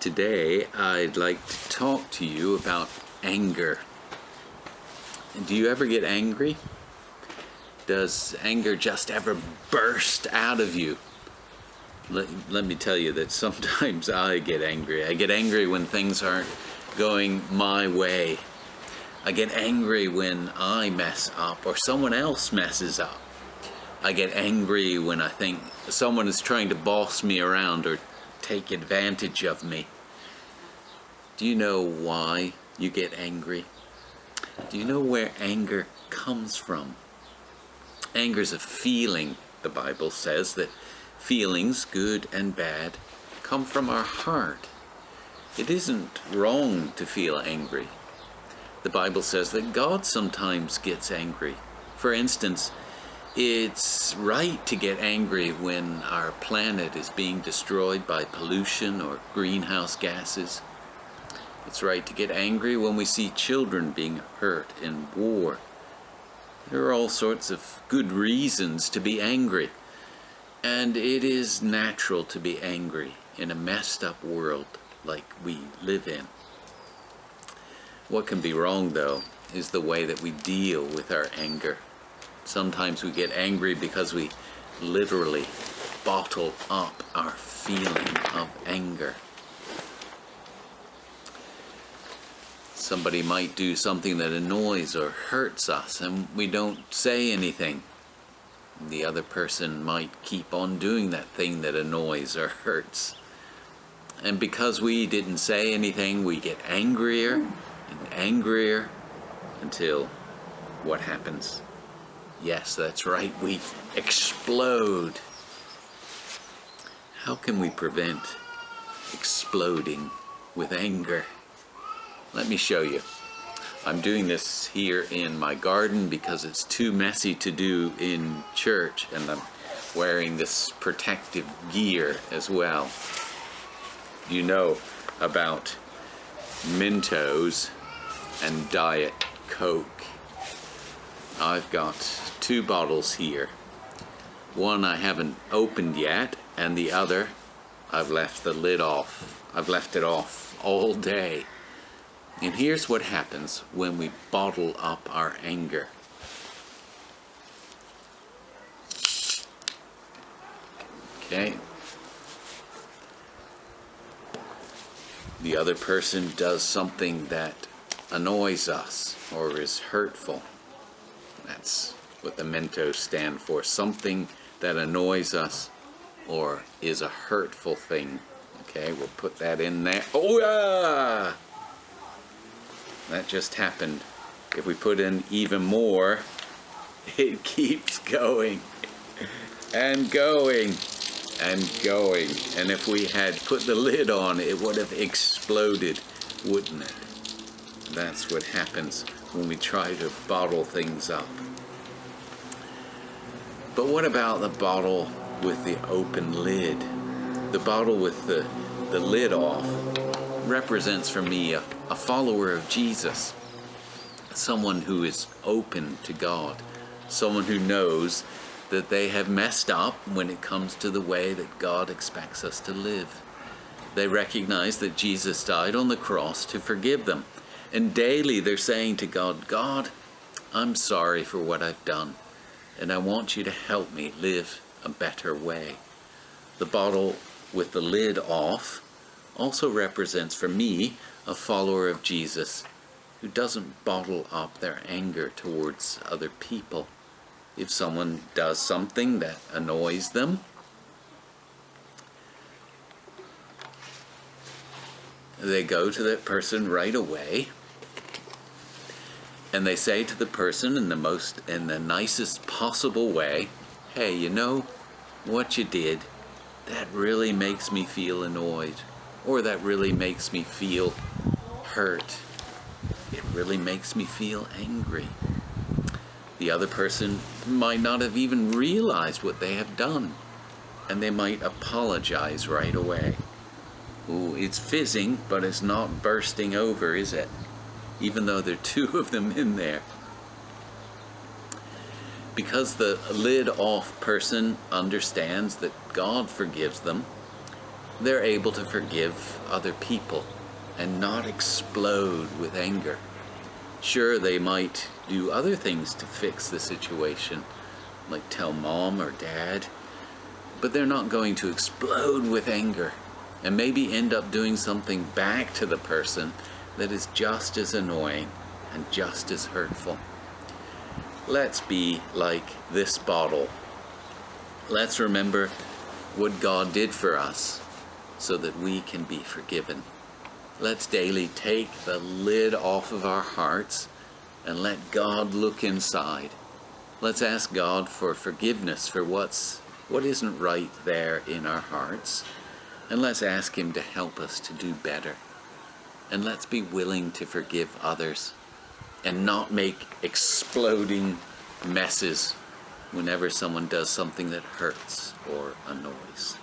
Today I'd like to talk to you about anger. Do you ever get angry? Does anger just ever burst out of you? Let me tell you that sometimes I get angry. I get angry when things aren't going my way. I get angry when I mess up or someone else messes up. I get angry when I think someone is trying to boss me around or take advantage of me. Do you know why you get angry? Do you know where anger comes from? Anger is a feeling. The Bible says that feelings, good and bad, come from our heart. It isn't wrong to feel angry. The Bible says that God sometimes gets angry. For instance, it's right to get angry when our planet is being destroyed by pollution or greenhouse gases. It's right to get angry when we see children being hurt in war. There are all sorts of good reasons to be angry, and it is natural to be angry in a messed up world like we live in. What can be wrong, though, is the way that we deal with our anger. Sometimes we get angry because we literally bottle up our feeling of anger. Somebody might do something that annoys or hurts us, and we don't say anything. The other person might keep on doing that thing that annoys or hurts. And because we didn't say anything, we get angrier and angrier until what happens? Yes, that's right, we explode. How can we prevent exploding with anger? Let me show you. I'm doing this here in my garden because it's too messy to do in church, and I'm wearing this protective gear as well. You know about mentos and Diet Coke. I've got 2 bottles here. One I haven't opened yet, and the other I've left the lid off. I've left it off all day. And here's what happens when we bottle up our anger. Okay. The other person does something that annoys us or is hurtful. That's what the mentos stand for. Something that annoys us or is a hurtful thing. Okay, we'll put that in there. Oh yeah! That just happened. If we put in even more, it keeps going and going and going. And if we had put the lid on, it would have exploded, wouldn't it? That's what happens when we try to bottle things up. But what about the bottle with the open lid? The bottle with the lid off represents for me a follower of Jesus, someone who is open to God, someone who knows that they have messed up when it comes to the way that God expects us to live. They recognize that Jesus died on the cross to forgive them, and daily they're saying to God, God, I'm sorry for what I've done, and I want you to help me live a better way. The bottle with the lid off also represents for me a follower of Jesus who doesn't bottle up their anger towards other people. If someone does something that annoys them, they go to that person right away and they say to the person in the nicest possible way, hey, you know what you did? That really makes me feel annoyed. Or that really makes me feel hurt. It really makes me feel angry. The other person might not have even realized what they have done, and they might apologize right away. Ooh, it's fizzing, but it's not bursting over, is it? Even though there are 2 of them in there. Because the lid off person understands that God forgives them, they're able to forgive other people and not explode with anger. Sure, they might do other things to fix the situation, like tell mom or dad, but they're not going to explode with anger and maybe end up doing something back to the person that is just as annoying and just as hurtful. Let's be like this bottle. Let's remember what God did for us so that we can be forgiven. Let's daily take the lid off of our hearts and let God look inside. Let's ask God for forgiveness for what isn't right there in our hearts. And let's ask Him to help us to do better. And let's be willing to forgive others and not make exploding messes whenever someone does something that hurts or annoys.